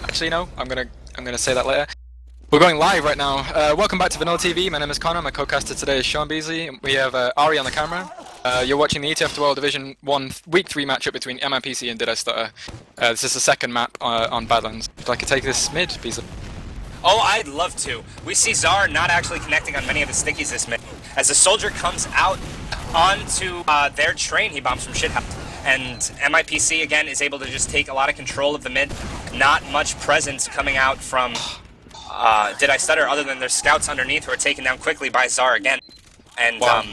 Actually, no. I'm gonna say that later. We're going live right now. Welcome back to VanillaTV. My name is Connor. My co-caster today is Sean Beasly. We have Arie on the camera. You're watching the ETF2L Division 1 Week 3 matchup between MIPC and Did I Stutter. This is the second map on Badlands. Would you like to take this mid, Beasly? Oh, I'd love to. We see Zar not actually connecting on many of the stickies this mid. As the soldier comes out onto their train, he bombs from shithouse. And MIPC again is able to just take a lot of control of the mid. Not much presence coming out from Did I Stutter other than their scouts underneath who are taken down quickly by Zar again. And wow.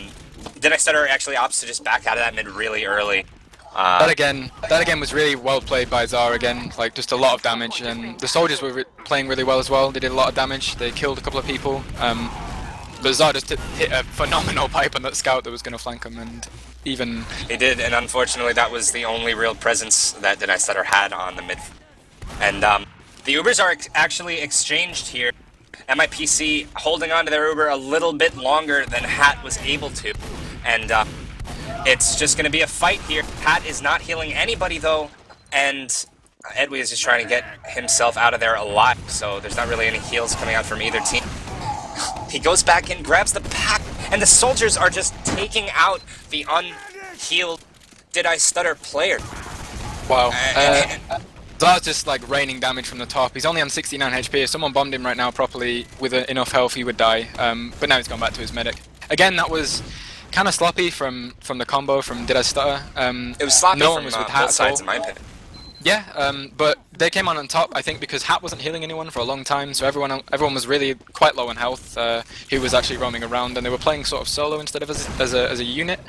Did I Stutter actually opts to just back out of that mid really early. That again was really well played by Zar again, like just a lot of damage, and the soldiers were playing really well as well. They did a lot of damage, they killed a couple of people, but Zar just hit a phenomenal pipe on that scout that was going to flank him, and even... He did, and unfortunately that was the only real presence that Did I Stutter had on the mid. And the Ubers are actually exchanged here. MIPC holding on to their Uber a little bit longer than Hat was able to, and it's just going to be a fight here. Hat is not healing anybody, though, and Edwy is just trying to get himself out of there alive, so there's not really any heals coming out from either team. He goes back in, grabs the pack, and the soldiers are just taking out the unhealed Did I Stutter player. Wow. Zar's just like raining damage from the top. He's only on 69 HP. If someone bombed him right now properly with enough health, he would die. But now he's gone back to his medic. Again, that was kind of sloppy from the combo from Did I Stutter. It was sloppy no from one was with Hat both sides, in my opinion. Yeah, but they came on top, I think, because Hat wasn't healing anyone for a long time, so everyone was really quite low on health, who was actually roaming around, and they were playing sort of solo instead of as a unit.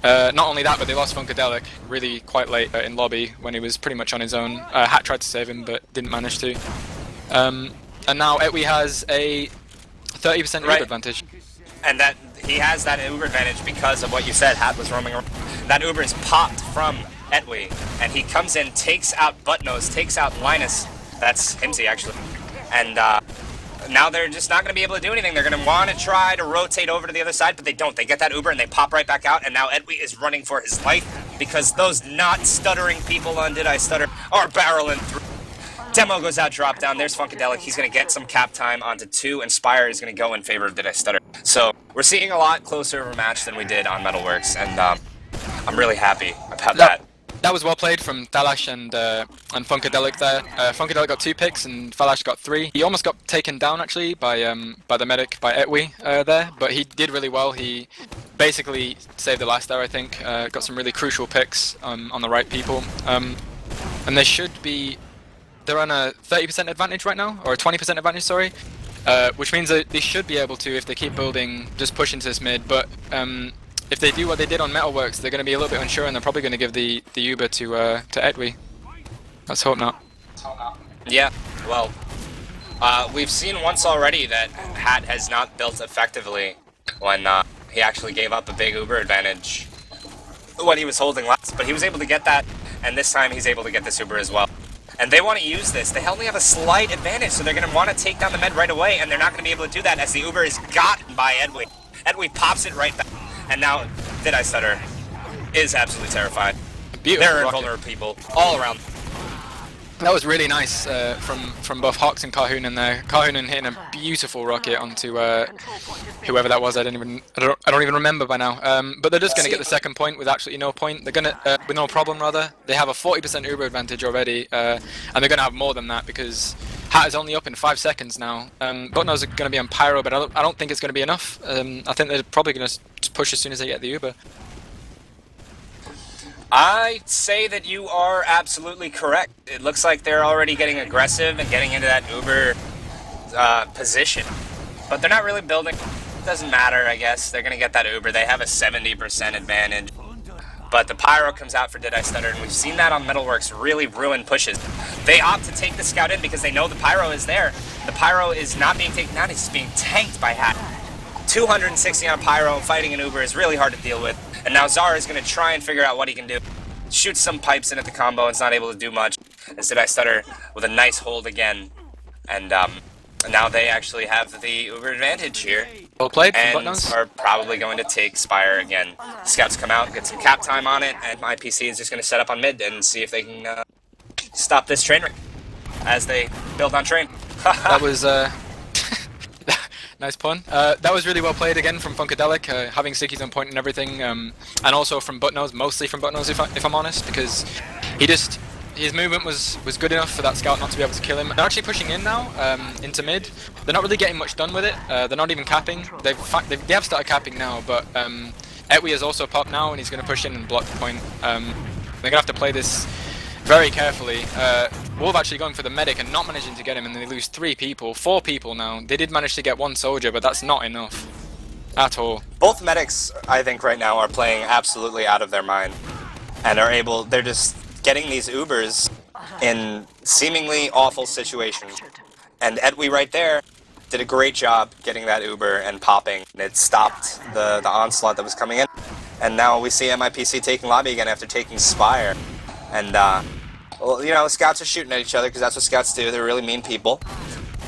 Not only that, but they lost Funkadelic really quite late in lobby when he was pretty much on his own. Hat tried to save him, but didn't manage to. And now Etwi has a 30% Uber advantage. And that he has that Uber advantage because of what you said, Hat was roaming around. That Uber is popped from Etwi, and he comes in, takes out Buttnose, takes out Linus, that's Himsy actually, and now they're just not going to be able to do anything. They're going to want to try to rotate over to the other side, but they don't. They get that Uber and they pop right back out, and now Etwi is running for his life because those not stuttering people on Did I Stutter are barreling through. Demo goes out, drop down, there's Funkadelic, he's going to get some cap time onto 2, and Spire is going to go in favor of Did I Stutter. So we're seeing a lot closer of a match than we did on Metalworks, and I'm really happy about that. That was well played from Thalash and Funkadelic there. Funkadelic got 2 picks and Thalash got 3. He almost got taken down actually by the medic, by Etwi there, but he did really well. He basically saved the last there, I think. Got some really crucial picks on the right people. And they should be... They're on a 30% advantage right now, or a 20% advantage, sorry. Which means that they should be able to, if they keep building, just push into this mid, but... if they do what they did on Metalworks, they're going to be a little bit unsure, and they're probably going to give the Uber to Etwi. Let's hope not. Yeah, well, we've seen once already that Hat has not built effectively when he actually gave up a big Uber advantage when he was holding last, but he was able to get that, and this time he's able to get this Uber as well. And they want to use this. They only have a slight advantage, so they're going to want to take down the med right away, and they're not going to be able to do that as the Uber is gotten by Etwi. Etwi pops it right back. And now, Did I Stutter is absolutely terrified. Beautiful there are rocket. vulnerable people all around. That was really nice from both Hawks and Carhoonan there. Carhoonan hitting a beautiful rocket onto whoever that was. I don't even remember by now. But they're just going to get the second point with absolutely no point. They're going to with no problem rather. They have a 40% Uber advantage already, and they're going to have more than that because Hat is only up in 5 seconds now. Buttnose are going to be on Pyro, but I don't think it's going to be enough. I think they're probably going to push as soon as they get the Uber. I'd say that you are absolutely correct. It looks like they're already getting aggressive and getting into that Uber position. But they're not really building. It doesn't matter, I guess. They're going to get that Uber. They have a 70% advantage. But the Pyro comes out for Did I Stutter, and we've seen that on Metalworks really ruin pushes. They opt to take the scout in because they know the Pyro is there. The Pyro is not being taken down, he's being tanked by Hat. 260 on a Pyro fighting an Uber is really hard to deal with. And now Zara is going to try and figure out what he can do. Shoots some pipes in at the combo and is not able to do much. As Did I Stutter with a nice hold again. And now they actually have the Uber advantage here. Well played from and Buttnose. Are probably going to take Spire again. Scouts come out, get some cap time on it, and MIPC is just going to set up on mid and see if they can stop this train wreck. as they build on train. That was nice pun. That was really well played again from Funkadelic, having stickies on point and everything, and also from Buttnose, mostly from Buttnose if I'm honest, because his movement was good enough for that scout not to be able to kill him. They're actually pushing in now into mid. They're not really getting much done with it. They're not even capping. They have started capping now, but Etwi has also popped now, and he's going to push in and block the point. They're going to have to play this very carefully. Wolf actually going for the medic and not managing to get him, and they lose 4 people now. They did manage to get 1 soldier, but that's not enough at all. Both medics, I think, right now are playing absolutely out of their mind, and they're just getting these Ubers in seemingly awful situations. And Etwi right there did a great job getting that Uber and popping. It stopped the onslaught that was coming in. And now we see MIPC taking lobby again after taking Spire. And, well, you know, scouts are shooting at each other because that's what scouts do. They're really mean people,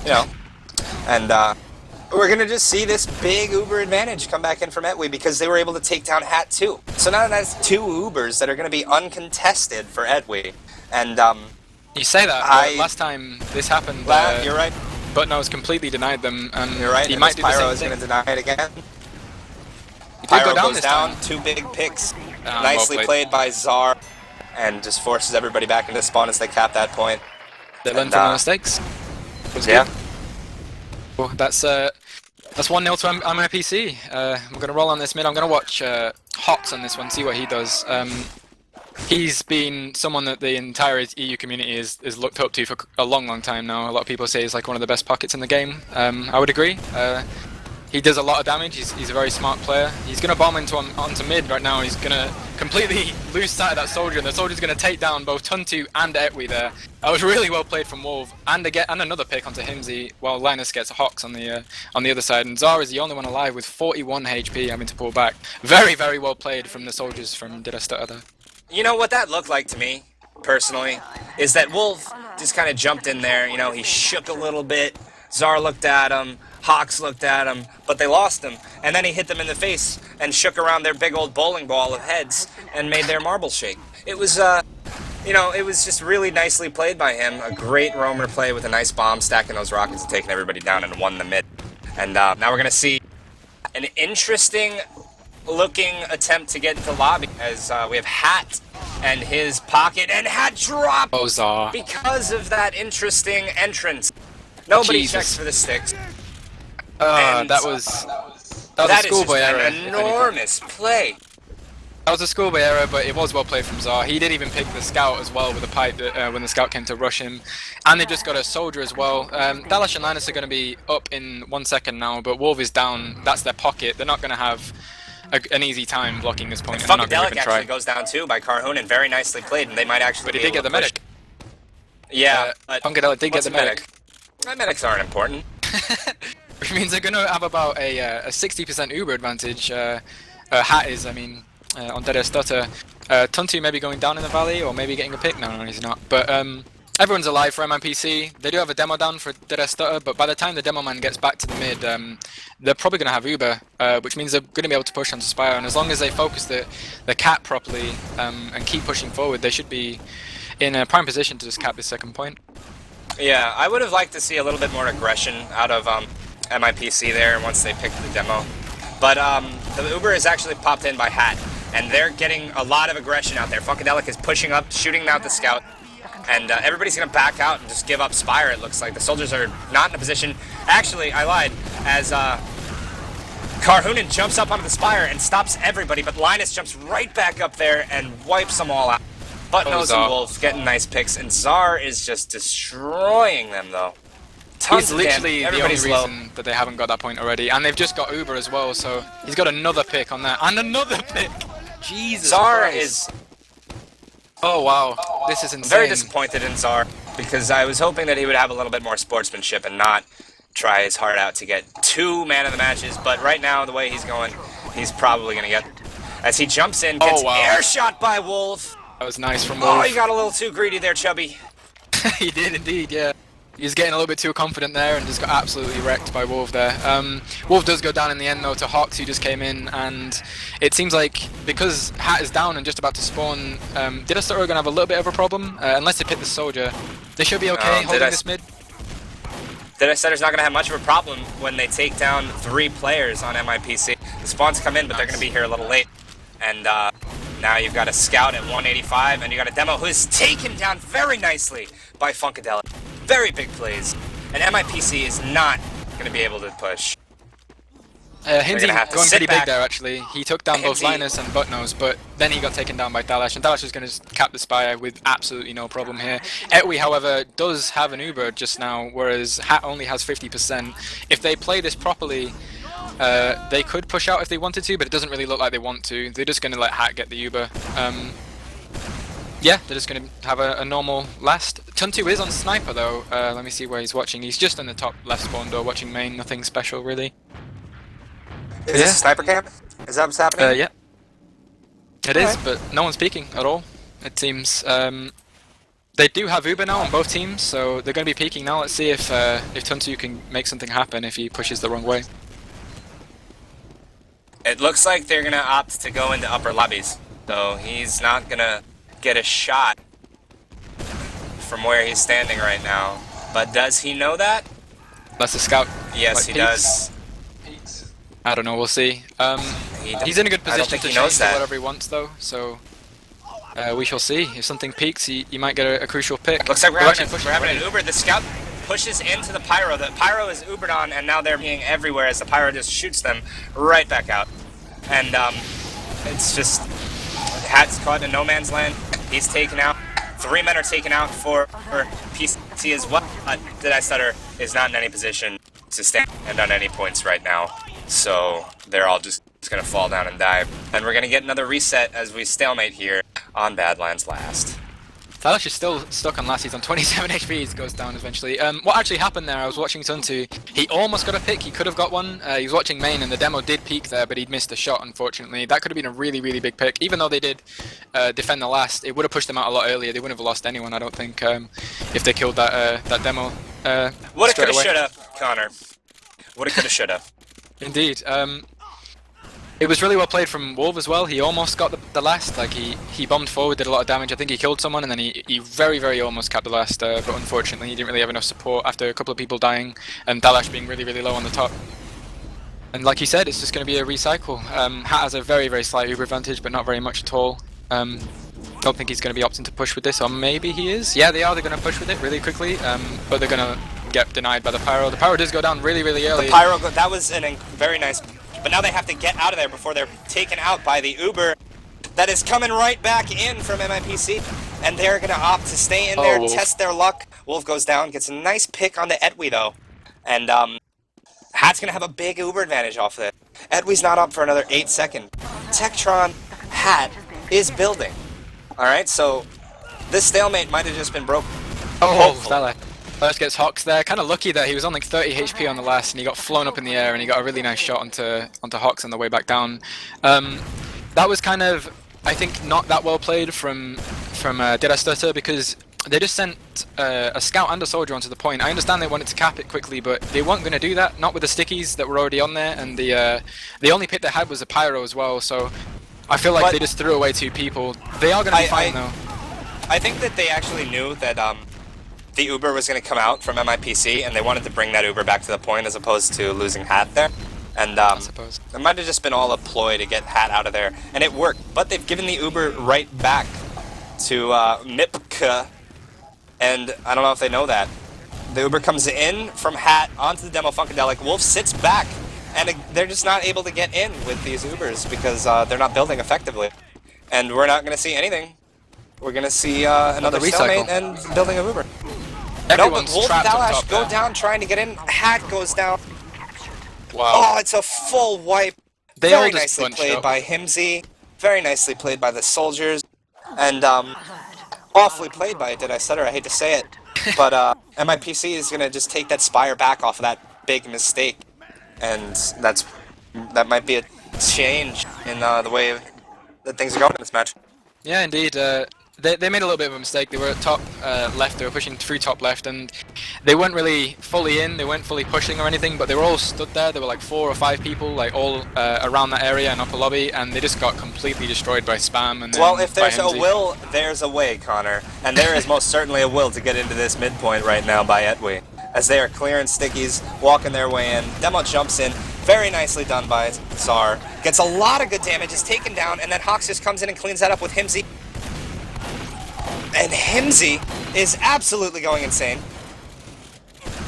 you know. And we're going to just see this big Uber advantage come back in from Etwi because they were able to take down Hat too. So now that's 2 Ubers that are going to be uncontested for Etwi. And you say that, but last time this happened, you're right. Buttnose completely denied them, and you're right. he And might do the Pyro same is thing. going to deny it again. He did Pyro go down goes this down, time. 2 big picks. Well Nicely played. played by Czar, and just forces everybody back into spawn as they cap that point. They learned from their mistakes. It was Yeah. good. Well, that's 1-0 to MIPC. I'm gonna roll on this mid. I'm gonna watch Hawks on this one, see what he does. He's been someone that the entire EU community is looked up to for a long time now. A lot of people say he's like one of the best pockets in the game. I would agree. He does a lot of damage. He's a very smart player. He's going to bomb onto mid right now. He's going to completely lose sight of that soldier, and the soldier's going to take down both Tuntu and Etwi there. That was really well played from Wolf, and another pick onto Himsy while Linus gets Hawks on the other side. And Zara is the only one alive with 41 HP having to pull back. Very, very well played from the soldiers from Did I Stutter there. You know what that looked like to me, personally, is that Wolf just kind of jumped in there. You know, he shook a little bit. Czar looked at him. Hawks looked at him, but they lost him. And then he hit them in the face and shook around their big old bowling ball of heads and made their marbles shake. It was, you know, it was just really nicely played by him. A great roamer play with a nice bomb, stacking those rockets and taking everybody down and won the mid. And now we're going to see an interesting looking attempt to get into lobby as we have Hat and his pocket, and Hat drop Oh, Zara. because of that interesting entrance. Nobody Jesus. checks for the sticks. That was a schoolboy error. An enormous play. That was a schoolboy error, but it was well played from Czar. He did even pick the scout as well with a pipe when the scout came to rush him. And they just got a soldier as well. Dalash and Linus are going to be up in 1 second now, but Wolf is down. That's their pocket. They're not going to have an easy time blocking this point. And Funkadelic actually goes down too by Karhun, and very nicely played, and they might actually But be he did able get the to push. medic. Yeah, but Funkadelic did get what's the a medic. Medics aren't important. Which means they're going to have about a 60% Uber advantage. Hat is, I mean, on Dead Air Stutter. Tuntu maybe going down in the valley, or maybe getting a pick. No, he's not. But everyone's alive for MIPC. They do have a demo down for Dead Air Stutter, but by the time the demo man gets back to the mid, they're probably going to have Uber, which means they're going to be able to push onto Spire. And as long as they focus the cap properly and keep pushing forward, they should be in a prime position to just cap this second point. Yeah, I would have liked to see a little bit more aggression out of MIPC there once they picked the demo. But the Uber is actually popped in by Hat, and they're getting a lot of aggression out there. Funkadelic is pushing up, shooting out the scout, and everybody's going to back out and just give up Spire, it looks like. The soldiers are not in a position. Actually, I lied, as Karhunen jumps up onto the Spire and stops everybody, but Linus jumps right back up there and wipes them all out. Buttnose and Wolf getting nice picks, and Czar is just destroying them, though. He's literally the only reason that they haven't got that point already, and they've just got Uber as well, so he's got another pick on that, and another pick! Jesus Czar Christ. is... Oh wow, this is I'm insane. very disappointed in Czar, because I was hoping that he would have a little bit more sportsmanship and not try his heart out to get 2 man of the matches, but right now, the way he's going, he's probably going to get... As he jumps in, gets air shot by Wolf. That was nice from Wolf. Oh, he got a little too greedy there, Chubby. He did indeed, yeah. He's getting a little bit too confident there and just got absolutely wrecked by Wolf there. Wolf does go down in the end though to Hox, who just came in, and it seems like because Hat is down and just about to spawn, Didastar are going to have a little bit of a problem, unless they pick the soldier. They should be okay holding this mid. Didastar's not going to have much of a problem when they take down 3 players on MIPC. The spawns come in, but they're going to be here a little late. And now you've got a Scout at 185, and you got a Demo who's taken down very nicely by Funkadelic. Very big plays. And MIPC is not going to be able to push. Himsy going pretty back. big there actually. He took down both Linus and Buttnose, but then he got taken down by Dalash, and Dalash is going to cap the Spire with absolutely no problem here. Etwi, however, does have an Uber just now, whereas Hat only has 50%. If they play this properly, they could push out if they wanted to, but it doesn't really look like they want to. They're just going to let Hat get the Uber. Yeah, they're just going to have a normal last. Tuntu is on Sniper though. Let me see where he's watching. He's just in the top left spawn door watching main, nothing special really. Is this a sniper camp? Is that what's happening? Yeah. It is, but no one's peeking at all, it seems. They do have Uber now on both teams, so they're going to be peeking now. Let's see if Tuntu can make something happen if he pushes the wrong way. It looks like they're going to opt to go into upper lobbies, so he's not going to get a shot from where he's standing right now. But does he know that? That's a Scout. Yes, he does. I don't know, we'll see. He's in a good position to change to whatever he wants though, so we shall see. If something peaks, he might get a crucial pick. Looks like we're having an Uber. The Scout pushes into the Pyro. The Pyro is Ubered on, and now they're being everywhere as the Pyro just shoots them right back out. And it's just... Hat's caught in no man's land. He's taken out. 3 men are taken out for PC as well. Didastar is not in any position to stand on any points right now. So they're all just going to fall down and die. And we're going to get another reset as we stalemate here on Badlands last. Thalash is still stuck on last. He's on 27 HP. He goes down eventually. What actually happened there, I was watching Tuntu. He almost got a pick. He could have got one. He was watching main and the Demo did peek there, but he'd missed a shot, unfortunately. That could have been a really, really big pick. Even though they did defend the last, it would have pushed them out a lot earlier. They wouldn't have lost anyone, I don't think, if they killed that Demo Woulda, coulda, shoulda, Connor. Woulda, coulda, shoulda. Indeed. It was really well played from Wolf as well. He almost got the last. Like he bombed forward, did a lot of damage. I think he killed someone, and then he very, very almost capped the last. But unfortunately, he didn't really have enough support after a couple of people dying, and Dalash being really, really low on the top. And like you said, it's just going to be a recycle. Hat has a very, very slight Uber advantage, but not very much at all. Don't think he's going to be opting to push with this, or maybe he is. Yeah, they are. They're going to push with it really quickly, but they're going to get denied by the Pyro. The Pyro does go down really, really early. The Pyro, that was a very nice... But now they have to get out of there before they're taken out by the Uber that is coming right back in from MIPC. And they're going to opt to stay in there, test their luck. Wolf goes down, gets a nice pick on the Etwi though. And Hat's going to have a big Uber advantage off of it. Etwi's not up for another 8 seconds. Tektron Hat is building. Alright, so this stalemate might have just been broken. Oh, Stella. First gets Hox there. Kind of lucky that he was on like 30 HP on the last, and he got flown up in the air, and he got a really nice shot onto Hox on the way back down. That was kind of, I think, not that well played from Didastar, because they just sent a Scout and a Soldier onto the point. I understand they wanted to cap it quickly, but they weren't going to do that. Not with the stickies that were already on there, and the only pick they had was a Pyro as well. So I feel like they just threw away 2 people. They are going to be fine though. I think that they actually knew that the Uber was going to come out from MIPC, and they wanted to bring that Uber back to the point as opposed to losing Hat there. And I suppose it might have just been all a ploy to get Hat out of there, and it worked. But they've given the Uber right back to MIPC, and I don't know if they know that. The Uber comes in from Hat onto the Demo Funkadelic. Wolf sits back, and they're just not able to get in with these Ubers because they're not building effectively. And we're not going to see anything. We're going to see another stalemate and building a Uber. No, but Wolf and Dalash go down trying to get in. Hat goes down. Wow. Oh, it's a full wipe. Very nicely played by Himsy. Very nicely played by the Soldiers. And awfully played by Didastar, I hate to say it. But MIPC is going to just take that Spire back off of that big mistake. And that might be a change in the way that things are going in this match. Yeah, indeed. they made a little bit of a mistake. They were at top left, they were pushing through top left, and they weren't really fully in, they weren't fully pushing or anything, but they were all stood there. There were like 4 or 5 people like all around that area and upper lobby, and they just got completely destroyed by spam. And well, if there's by a will, there's a way, Konr. And there is most certainly a will to get into this midpoint right now by Etwe. As they are clearing stickies, walking their way in. Demo jumps in, very nicely done by Czar. Gets a lot of good damage, is taken down, and then Hawks just comes in and cleans that up with Himsy. And Himsy is absolutely going insane.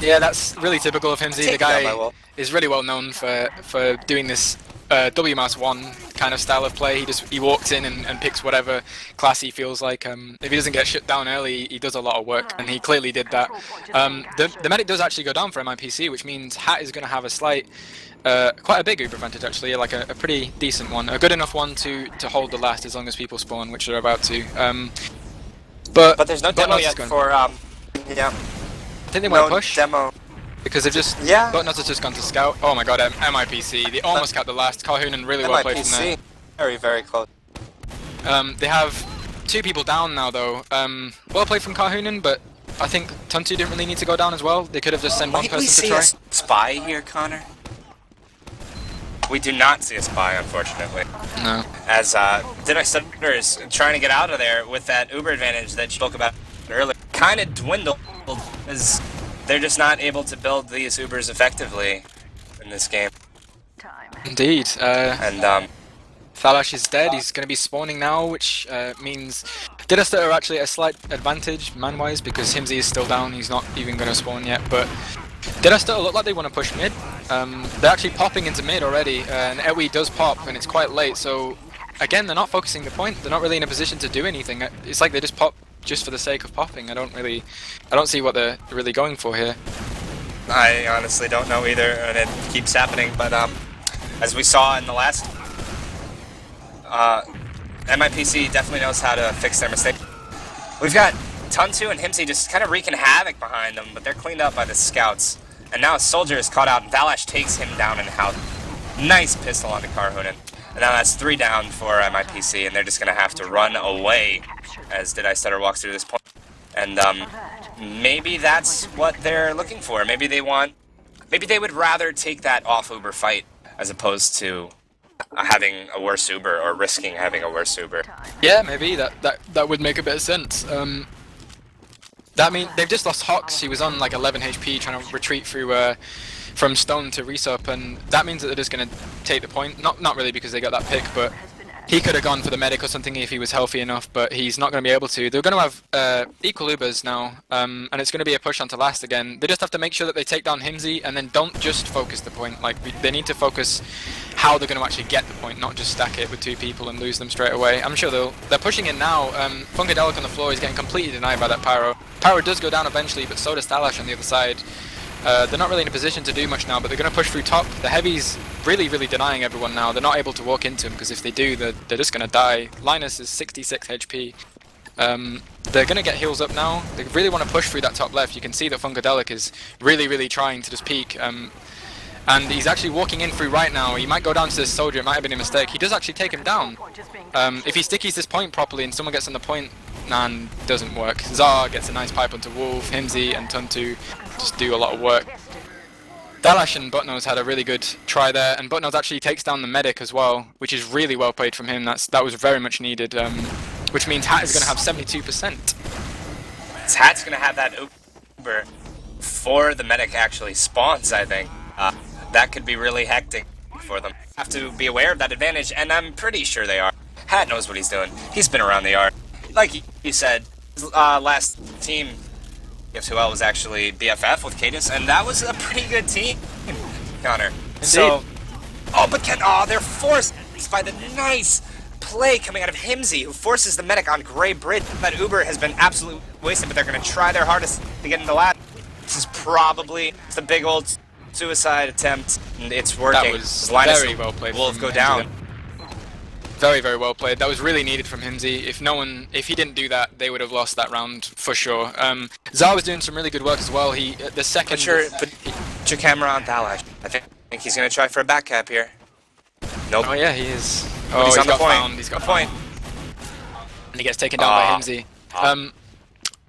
Yeah, that's really typical of Himsy. The guy is really well known for doing this WMAS1 kind of style of play. He walks in and picks whatever class he feels like. If he doesn't get shut down early, he does a lot of work, and he clearly did that. The medic does actually go down for MIPC, which means Hat is going to have a slight, quite a big Uber advantage actually, like a pretty decent one, a good enough one to hold the last as long as people spawn, which they're about to. But there's no demo yet for yeah. I think they want to push. Demo. Because they've just, Buttnuts has just gone to scout. Oh my god, MIPC, they almost got the last. Karhunen really well played from there. Very, very close. They have 2 people down now though. Well played from Karhunen, but I think Tuntu didn't really need to go down as well. They could have just sent one person to try. We see a spy here, Konr? We do not see a spy, unfortunately. No. As Did Stutter is trying to get out of there with that Uber advantage that you spoke about earlier. Kind of dwindled as they're just not able to build these Ubers effectively in this game. Indeed. And Thalash is dead. He's going to be spawning now, which means Didasta are actually at a slight advantage man-wise because Himsy is still down. He's not even going to spawn yet. But Didasta look like they want to push mid. They're actually popping into mid already, and Ewi does pop, and it's quite late. So again, they're not focusing the point. They're not really in a position to do anything. It's like they just pop just for the sake of popping. I don't see what they're really going for here. I honestly don't know either, and it keeps happening. But as we saw in the last, MIPC definitely knows how to fix their mistake. We've got Tuntu and Himsy just kind of wreaking havoc behind them, but they're cleaned up by the scouts. And now a soldier is caught out, and Valash takes him down in house. Nice pistol onto Karhunen. And now that's 3 down for MIPC, and they're just going to have to run away as Did I Stutter walks through this point. And maybe that's what they're looking for. Maybe they would rather take that off Uber fight as opposed to having a worse Uber or risking having a worse Uber. Yeah, maybe that would make a bit of sense. That means they've just lost Hawks. He was on like 11 HP trying to retreat through from Stone to Resup, and that means that they're just going to take the point. Not really because they got that pick, but he could have gone for the medic or something if he was healthy enough, but he's not going to be able to. They're going to have equal Ubers now, and it's going to be a push onto last again. They just have to make sure that they take down Himsy, and then don't just focus the point. Like, they need to focus how they're going to actually get the point, not just stack it with 2 people and lose them straight away. I'm sure they're pushing it now. Funkadelic on the floor is getting completely denied by that Pyro. Pyro does go down eventually, but so does Thalash on the other side. They're not really in a position to do much now, but they're going to push through top. The Heavy's really denying everyone now. They're not able to walk into him, because if they do, they're just going to die. Linus is 66 HP. They're going to get heals up now. They really want to push through that top left. You can see that Funkadelic is really trying to just peek. And he's actually walking in through right now. He might go down to this soldier. It might have been a mistake. He does actually take him down. If he stickies this point properly and someone gets on the point, and doesn't work. Zar gets a nice pipe onto Wolf, Himsy and Tuntu just do a lot of work. Dalash and Buttnose had a really good try there, and Buttnose actually takes down the medic as well, which is really well played from him. That was very much needed, which means Hat is going to have 72%. Hat's going to have that Uber before the medic actually spawns, I think. That could be really hectic for them. Have to be aware of that advantage, and I'm pretty sure they are. Hat knows what he's doing. He's been around the yard. Like you said, last team, ETF2L was actually BFF with Cadus, and that was a pretty good team, Konr. So, they're forced by the nice play coming out of Himsy, who forces the medic on Grey Bridge. That Uber has been absolutely wasted, but they're going to try their hardest to get into last. This is probably the big old suicide attempt, and it's working. That was very well played. Wolves go down. Very well played. That was really needed from Himsy. If he didn't do that, they would have lost that round for sure. Zar was doing some really good work as well. The second. Put your camera on Thalash. I think he's gonna try for a back cap here. Nope. Oh yeah, he is. But he's on the point. Found. He's got point. and he gets taken down by Himsy.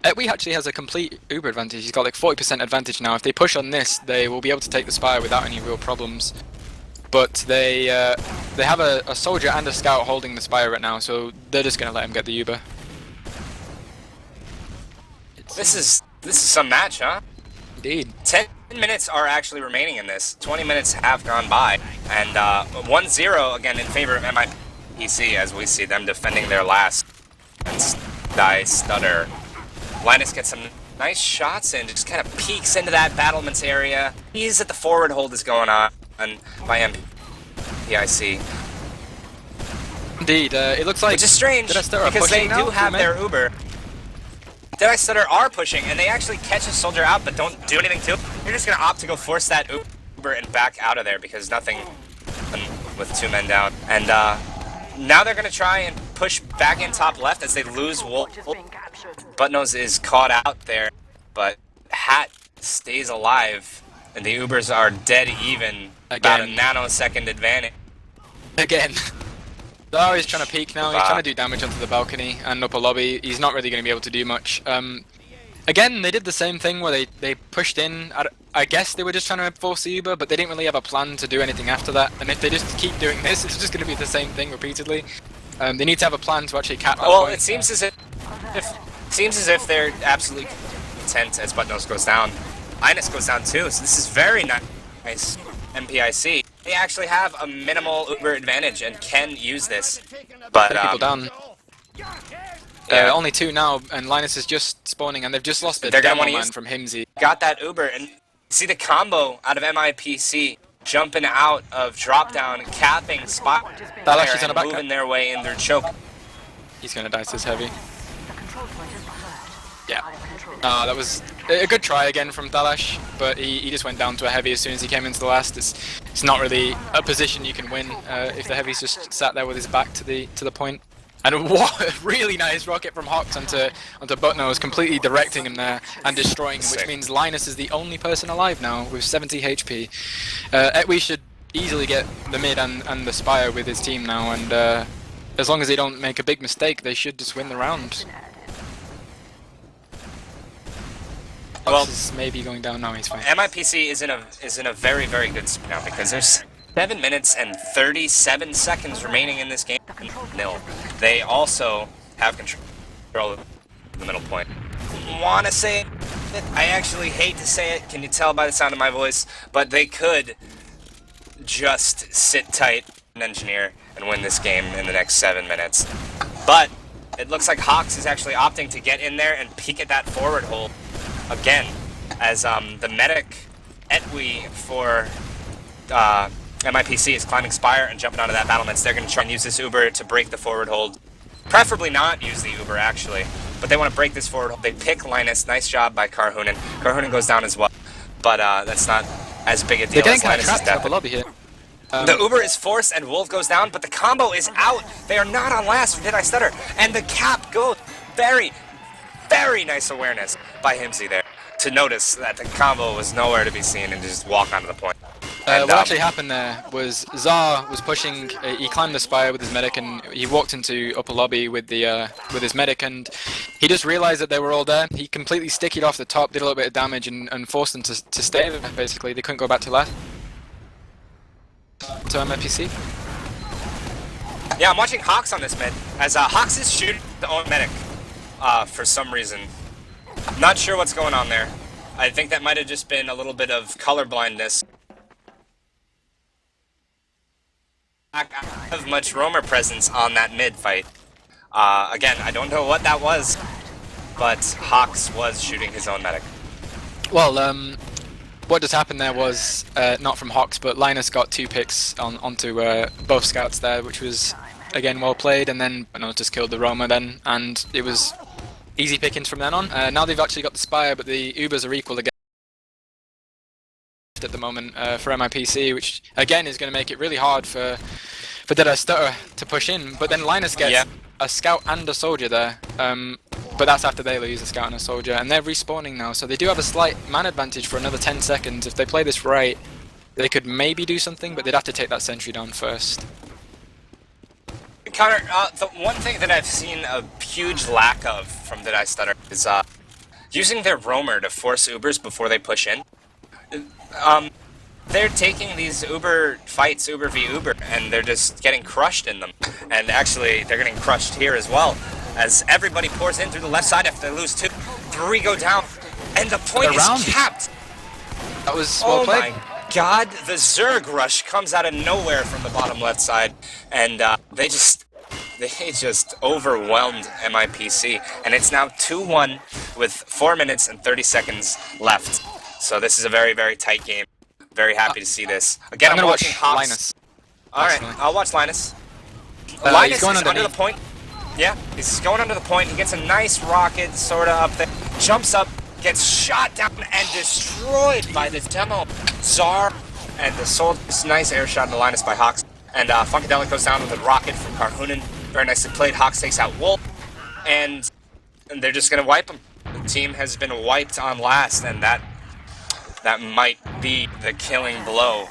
Etwe actually has a complete Uber advantage. He's got like 40% advantage now. If they push on this, they will be able to take the Spire without any real problems. But they have a soldier and a scout holding the Spire right now, so they're just going to let him get the Uber. This is some match, huh? Indeed. 10 minutes are actually remaining in this. 20 minutes have gone by, and 1-0 again in favor of MIPC as we see them defending their last. And die stutter. Linus gets some nice shots and just kind of peeks into that battlements area. He's at the forward hold is going on by MIPC. Indeed, it looks like... Which is strange, because they do have their Uber. Dead Eye Stutter are pushing, and they actually catch a soldier out, but don't do anything to it. You're just going to opt to go force that Uber and back out of there, because nothing with 2 men down. And now they're going to try and push back in top left as they lose Wolf. Buttnose is caught out there, but Hat stays alive, and the Ubers are dead even. About a nanosecond advantage. Again. Arie is trying to peek now, he's trying to do damage onto the balcony and upper lobby. He's not really going to be able to do much. Again, they did the same thing where they pushed in. I guess they were just trying to force the Uber, but they didn't really have a plan to do anything after that. And if they just keep doing this, it's just going to be the same thing repeatedly. They need to have a plan to actually cap that point. It seems as if they're absolutely content as Buttnose goes down. Linus goes down too, so this is very nice. MPIC. They actually have a minimal Uber advantage and can use this, but people down. Only 2 now, and Linus is just spawning, and they've just lost the demo man from Himsy. Got that Uber, and see the combo out of MIPC jumping out of drop down, capping spot, and moving their way in their choke. He's gonna dice this heavy. Yeah. That was a good try again from Thalash, but he just went down to a heavy as soon as he came into the last. It's not really a position you can win if the heavy's just sat there with his back to the point. And what a really nice rocket from Hox onto Buttnose, completely directing him there and destroying him, which means Linus is the only person alive now with 70 HP. Etwe should easily get the mid and the Spire with his team now, and as long as they don't make a big mistake, they should just win the round. Well, is maybe going down now. He's fine. MIPC is in a very good spot now because there's 7 minutes and 37 seconds remaining in this game. Nil. They also have control of the middle point. Want to say it? I actually hate to say it. Can you tell by the sound of my voice? But they could just sit tight and engineer and win this game in the next 7 minutes. But it looks like Hox is actually opting to get in there and peek at that forward hold. Again, as the medic Etwe for MIPC is climbing Spire and jumping onto that battlements. They're going to try and use this Uber to break the forward hold. Preferably not use the Uber, actually. But they want to break this forward hold. They pick Linus. Nice job by Karhunen. Karhunen goes down as well. But that's not as big a deal as Linus is dead. The Uber is forced and Wolf goes down, but the combo is out. They are not on last for Did I Stutter. And the cap goes. Very nice awareness by Himsy there to notice that the combo was nowhere to be seen and just walk onto the point. What actually happened there was Zar was pushing. He climbed the Spire with his medic, and he walked into upper lobby with his medic, and he just realized that they were all there. He completely stickied off the top, did a little bit of damage, and forced them to stay there. Basically, they couldn't go back to left. To MIPC. Yeah, I'm watching Hox on this mid as Hox is shooting the own medic. For some reason. Not sure what's going on there. I think that might have just been a little bit of color blindness. I don't have much roamer presence on that mid fight. Again, I don't know what that was, but Hox was shooting his own medic. Well, what just happened there was, not from Hox, but Linus got 2 picks onto both scouts there, which was, again, well played, and then just killed the roamer then, and it was easy pickings from then on. Now they've actually got the Spire, but the Ubers are equal again at the moment for MIPC, which again is going to make it really hard for Did I Stutter to push in. But then Linus gets a scout and a soldier there, but that's after they lose a scout and a soldier, and they're respawning now, so they do have a slight man advantage for another 10 seconds. If they play this right, they could maybe do something, but they'd have to take that sentry down first. Connor, the one thing that I've seen a huge lack of from Did I Stutter is using their roamer to force Ubers before they push in. They're taking these Uber fights, Uber v Uber, and they're just getting crushed in them. And actually, they're getting crushed here as well, as everybody pours in through the left side after they lose 2. 3 go down, and the point is capped. That was well played. Oh my god, the Zerg rush comes out of nowhere from the bottom left side, and they just overwhelmed MIPC, and it's now 2-1 with 4 minutes and 30 seconds left. So this is a very, very tight game. Very happy to see this. Again, I'm watching Hops. Linus. Alright, I'll watch Linus. Linus is under the point. Yeah, he's going under the point. He gets a nice rocket sort of up there. Jumps up, gets shot down and destroyed by the demo. Czar and the Soul. Nice air shot into Linus by Hawks. And Funkadelic goes down with a rocket from Karhunen. Very nicely played. Hawks takes out Wolf. And they're just going to wipe him. The team has been wiped on last, and that might be the killing blow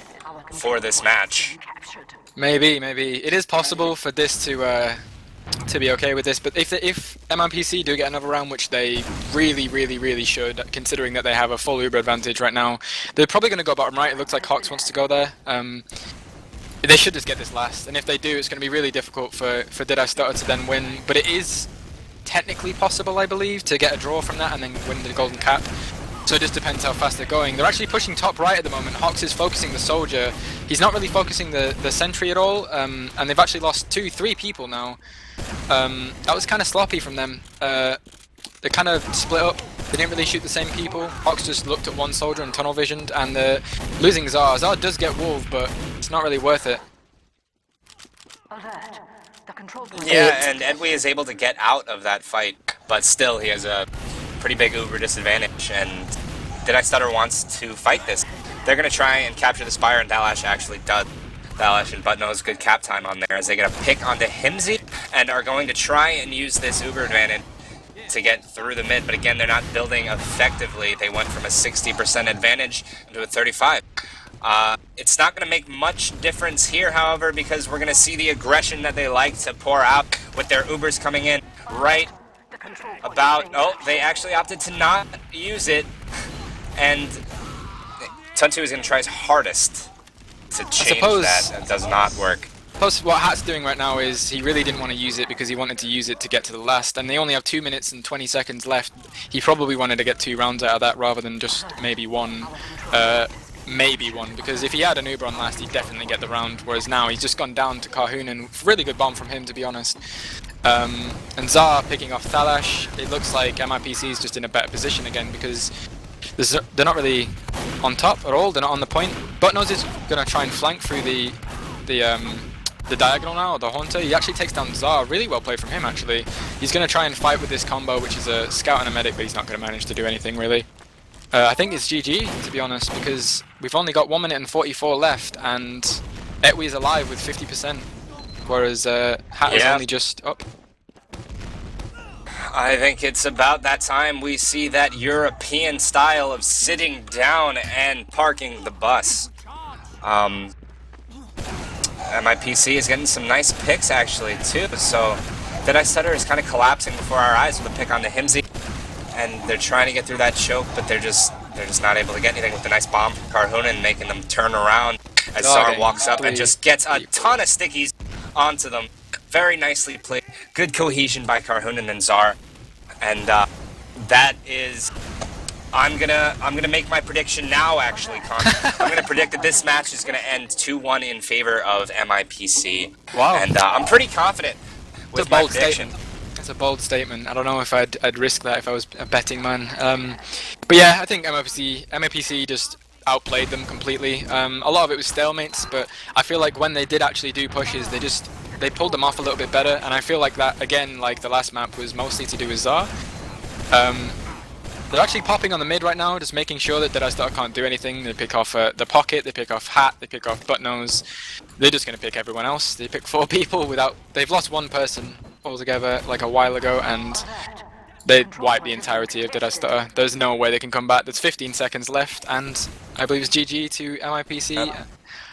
for this match. Maybe it is possible for this to be okay with this, but if MIPC do get another round, which they really should, considering that they have a full Uber advantage right now, they're probably going to go bottom right. It looks like Hawks wants to go there. They should just get this last, and if they do, it's going to be really difficult for Did I Stutter to then win, but it is technically possible, I believe, to get a draw from that and then win the golden cap. So it just depends how fast they're going. They're actually pushing top right at the moment. Hawks is focusing the soldier. He's not really focusing the sentry at all, and they've actually lost 3 people now. That was kind of sloppy from them. They kind of split up. They didn't really shoot the same people. Hawks just looked at one soldier and tunnel visioned, and they're losing Czar. Czar does get wolf, but it's not really worth it. Yeah, and Edwy is able to get out of that fight, but still he has a pretty big Uber disadvantage, and Did I Stutter wants to fight this. They're going to try and capture the Spire, and Dalash actually does. Dalash and Buttnose, good cap time on there as they get a pick onto Himsy, and are going to try and use this Uber advantage to get through the mid, but again, they're not building effectively. They went from a 60% advantage into a 35. It's not going to make much difference here, however, because we're going to see the aggression that they like to pour out with their Ubers coming in right about... Oh, they actually opted to not use it, and Tuntu is going to try his hardest to change that. That does not work. Plus, what Hat's doing right now is he really didn't want to use it because he wanted to use it to get to the last, and they only have 2 minutes and 20 seconds left. He probably wanted to get 2 rounds out of that rather than just maybe one. Because if he had an Uber on last, he'd definitely get the round, whereas now he's just gone down to Karhunen. Really good bomb from him, to be honest. And Czar picking off Thalash. It looks like MIPC is just in a better position again because they're not really on top at all. They're not on the point. Buttnose is going to try and flank through the diagonal now, or the Haunter. He actually takes down Czar. Really well played from him, actually. He's going to try and fight with this combo, which is a scout and a medic, but he's not going to manage to do anything, really. I think it's GG, to be honest, because we've only got 1 minute and 44 left, and Etwi is alive with 50%, whereas Hat is only just up. I think it's about that time we see that European style of sitting down and parking the bus. MIPC is getting some nice picks, actually, too, so Did I Stutter is kind of collapsing before our eyes with a pick onto Himsy. And they're trying to get through that choke, but they're just not able to get anything with the nice bomb from Karhunen, making them turn around as Czar walks up and just gets a ton of stickies onto them. Very nicely played. Good cohesion by Karhunen and Czar. And that is... I'm gonna make my prediction now, actually, Con. I'm gonna predict that this match is gonna end 2-1 in favor of MIPC. Wow. And I'm pretty confident with my prediction. It's a bold statement. I don't know if I'd risk that if I was a betting man. But yeah, I think MIPC just outplayed them completely. A lot of it was stalemates, but I feel like when they did actually do pushes, they pulled them off a little bit better. And I feel like that, again, like the last map, was mostly to do with Czar. They're actually popping on the mid right now, just making sure that Did I Stutter can't do anything. They pick off the pocket, they pick off Hat, they pick off Buttnose. They're just going to pick everyone else. They pick 4 people without... They've lost 1 person altogether like a while ago, and they wiped the entirety of Did I Stutter. There's no way they can come back. There's 15 seconds left, and I believe it's GG to MIPC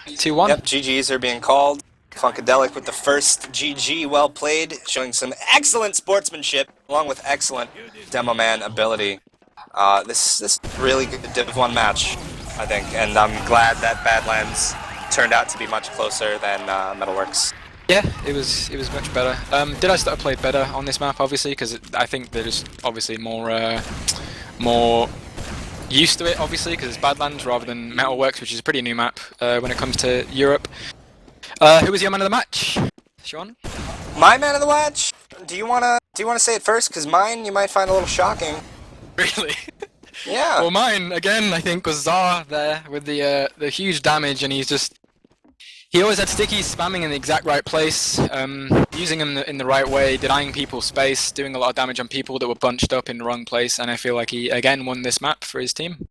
2-1. Yep, GGs are being called. Funkadelic with the first GG, well played, showing some excellent sportsmanship along with excellent demo man ability. This is a really good Div 1 match, I think, and I'm glad that Badlands turned out to be much closer than Metalworks. Yeah, it was much better. Did I start played better on this map, obviously, because I think they're just obviously more used to it, obviously, because it's Badlands rather than Metalworks, which is a pretty new map when it comes to Europe. Who was your man of the match, Sean? My man of the match? Do you wanna say it first? Because mine you might find a little shocking. Really? Yeah. Well, mine again, I think, was Zar there with the huge damage, and he always had stickies spamming in the exact right place, using them in the right way, denying people space, doing a lot of damage on people that were bunched up in the wrong place, and I feel like he again won this map for his team.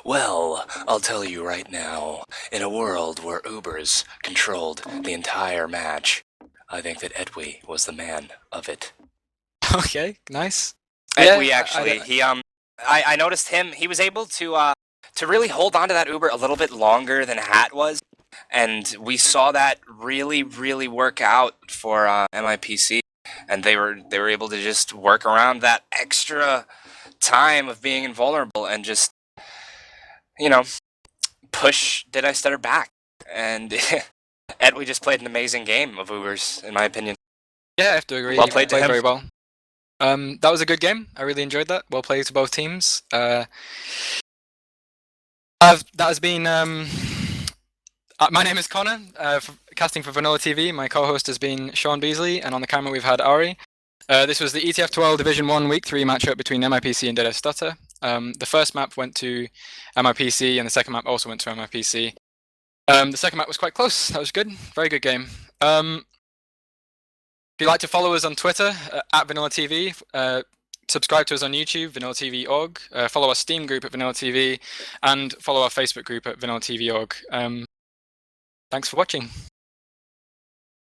Well, I'll tell you right now, in a world where Ubers controlled the entire match, I think that Edwy was the man of it. Okay, nice. Edwy actually, I noticed him. He was able to really hold on to that Uber a little bit longer than Hat was, and we saw that really work out for MIPC, and they were able to just work around that extra time of being invulnerable and just, you know, push Did I Stutter back. And Edwy just played an amazing game of Ubers, in my opinion. Yeah, I have to agree. Well played to him. Very well. That was a good game. I really enjoyed that. Well played to both teams. That has been. My name is Connor, casting for VanillaTV. My co-host has been Sean Beasley, and on the camera we've had Arie. This was the ETF2L Division 1 Week 3 matchup between MIPC and Did I Stutter. The first map went to MIPC, and the second map also went to MIPC. The second map was quite close. That was good. Very good game. If you'd like to follow us on Twitter, at VanillaTV, subscribe to us on YouTube, VanillaTV.org, follow our Steam group at VanillaTV, and follow our Facebook group at VanillaTV.org. Thanks for watching.